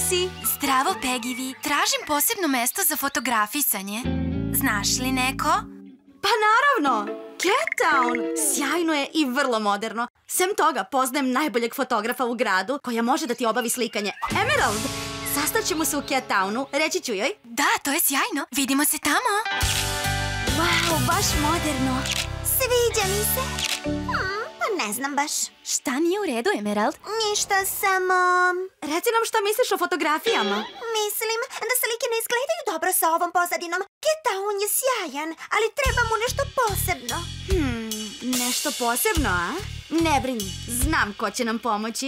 Casey! Zdravo, Peggy. Tražim posebno mesto za fotografisanje. Znaš li neko? Pa naravno! Cat Town! Sjajno je i vrlo moderno. Sem toga, poznajem najboljeg fotografa u gradu koja može da ti obavi slikanje. Emerald! Sastaćemo se u Cat Townu, reći ću joj. Da, to je sjajno. Vidimo se tamo. Wow, baš moderno. Sviđa mi se. Ne znam baš. Šta nije u redu, Emerald? Ništa, samo... Reci nam šta misliš o fotografijama. Mislim da slike ne izgledaju dobro sa ovom pozadinom. Cat Town je sjajan, ali treba mu nešto posebno. Nešto posebno, a? Ne brini, znam ko će nam pomoći.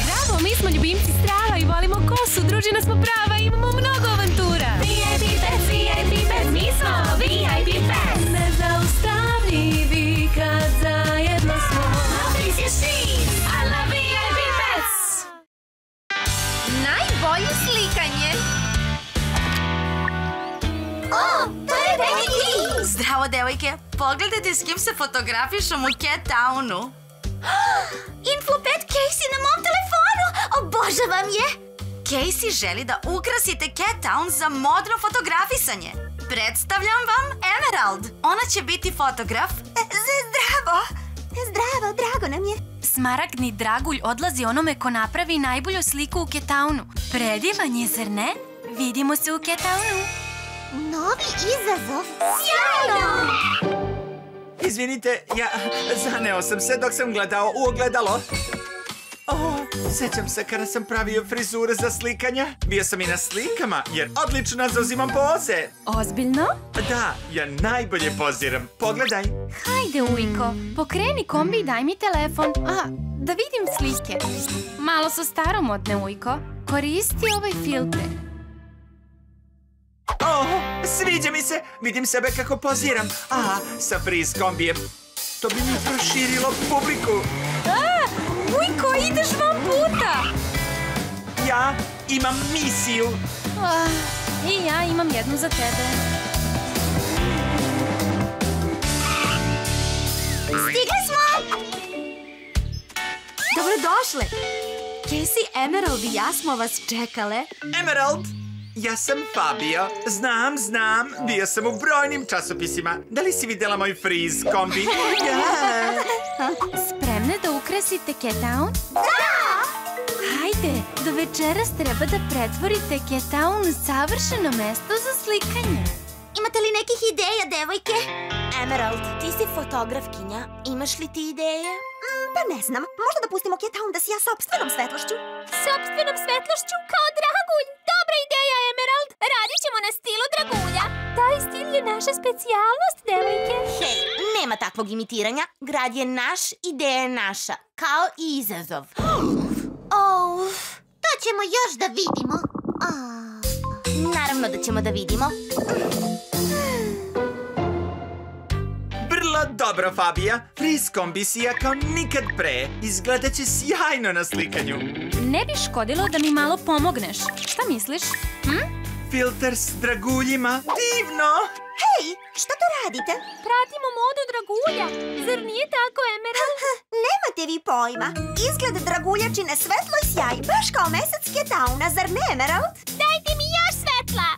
Bravo, mi smo ljubimci strava i volimo kosu. Družina smo prava i imamo mnogo avantura. VIP Pets, mi smo VIP Pets. Nezaustavljivi kad zajedno smo. This is she, I love VIP Pets. Najbolje slikanje. To je Peggy! Zdravo, devojke. Pogledajte s kim se fotografišem u Cat Townu. Infopet Casey na mom telefonu! Obožavam je! Casey želi da ukrasite Cat Town za modno fotografisanje. Predstavljam vam Emerald. Ona će biti fotograf. Zdravo! Zdravo, drago nam je. Smaragdni dragulj odlazi onome ko napravi najbolju sliku u Cat Townu. Predivan je, zar ne? Vidimo se u Cat Townu. Novi izazov. Sjajno! Izvinite, ja zaneo sam se dok sam gledao u ogledalo. Sećam se kada sam pravio frizure za slikanja. Bio sam i na slikama, jer odlično zauzimam poze. Ozbiljno? Da, ja najbolje poziram. Pogledaj. Hajde, ujko, pokreni kombi i daj mi telefon. Da vidim slike. Malo su staromodne, ujko. Koristi ovaj filter. Sviđa mi se. Vidim sebe kako poziram. Sa friz kombijem. To bi mi proširilo publiku. Ujko, ideš van puta! Ja imam misiju. I ja imam jednu za tebe. Stigli smo! Dobrodošle. Casey, Emerald i ja smo vas čekale. Emerald, ja sam Fabio. Znam. Bio sam u brojnim časopisima. Da li si vidjela moj friz kombi? Spremne da ukrasite Cat Town? Da! Hajde, do večeras treba da pretvorite Cat Town u savršeno mesto za slikanje. Imate li nekih ideja, devojke? Emerald, ti si fotografkinja. Imaš li ti ideje? Pa ne znam. Možda da pustimo Cat Town da sija sopstvenom svetlošću. Sopstvenom svetlošću kao dragulj. Dobra ideja, Emerald. Radit ćemo na stilu dragulja. Taj stil je naša specijalnost, devojke. Hej, nema takvog imitiranja. Grad je naš, ideja je naša. Kao i izazov. To ćemo još da vidimo. Naravno da ćemo da vidimo. Vrlo dobro, Fabija. Friz kombi sija kao nikad pre. Izgledat će sjajno na slikanju. Ne bi škodilo da mi malo pomogneš. Šta misliš? Filter s draguljima. Divno! Hej, šta to radite? Pratimo modu dragulja. Zar nije tako, Emerald? Nemate vi pojma. Izgled draguljačine svetlo i sjaj, baš kao mesec Cat Towna, zar ne, Emerald? Dajte mi još svetla.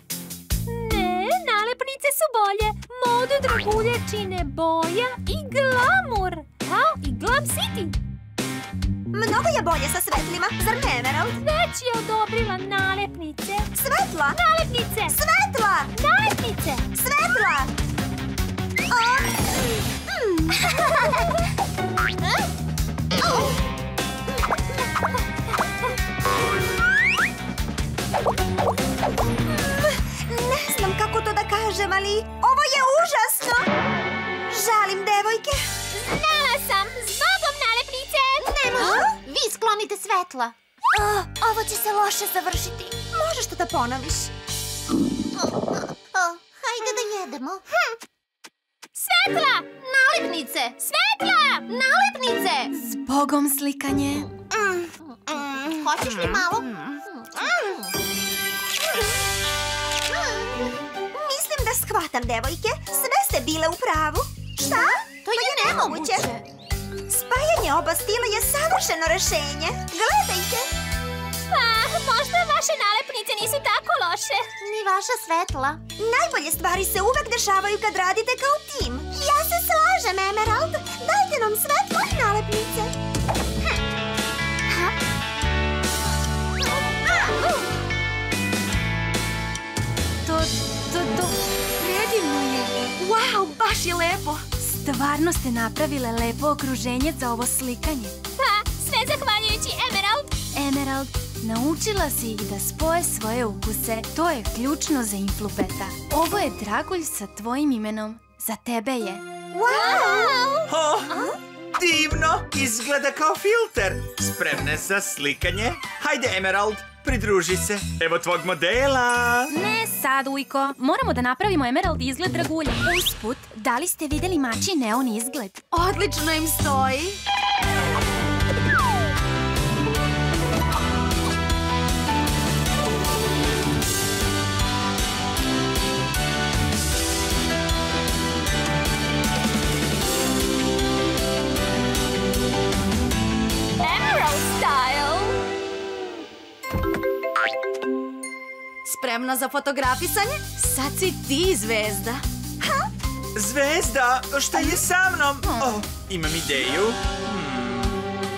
Ne, nalepnice su bolje. Modu draguljačine boja i glamur. Kao i Glam City. Mnogo je bolje sa svetlima, zar ne, Emerald? Već je odobrila nalepnice. Svetla! Nalepnice! Svetla! Nalepnice! Svetla! Ne znam kako to da kažem, ali ovo je užasno! Žalim, devojke! Znala sam! Zbogom nalepnice! Ne može! Vi sklonite svetla! Ovo će se loše završiti. Možeš to da ponoviš? Hajde da jedemo. Svetla! Nalepnice! Svetla! Nalepnice! Zbogom slikanje. Hoćeš li malo? Mislim da shvatam, devojke. Sve ste bile u pravu. Šta? To je nemoguće. Spajanje oba stila je savršeno rešenje. Gledajte. Možda vaše nalepnice nisu tako loše. Ni vaša svetla. Najbolje stvari se uvek dešavaju kad radite kao tim. Ja se slažem, Emerald. Dajte nam svetlo i nalepnice. To predivno je. Wow, baš je lepo. Stvarno ste napravile lepo okruženje za ovo slikanje. Pa, sve zahvaljujući Emerald. Emerald, naučila si ih da spoje svoje ukuse. To je ključno za Influpeta. Ovo je dragulj sa tvojim imenom. Za tebe je. Oh, divno! Izgleda kao filter. Spremne za slikanje? Hajde, Emerald, pridruži se. Evo tvog modela. Ne sad, Ujko. Moramo da napravimo Emerald izgled dragulja. Usput, da li ste videli mači neon izgled? Odlično im stoji. Emerald style. Spremna za fotografisanje? Sad si ti zvezda. Zvezda, šta je sa mnom? Oh, imam ideju.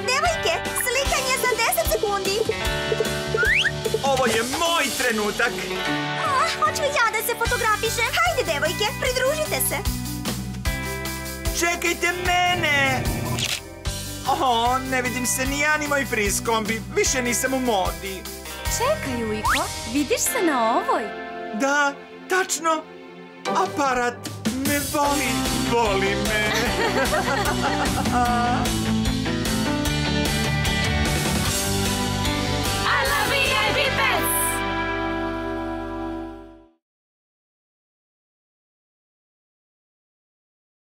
Devojke, slikanje za 10 sekundi. Ovo je moj trenutak. Hoću ja da se fotografišem. Hajde, devojke, pridružite se. Čekajte mene! Oh, ne vidim se ni ja ni moj friz kombi. Više nisam u modi. Čekaj, Ujko. Vidiš se na ovoj? Da, tačno. Aparat me voli me.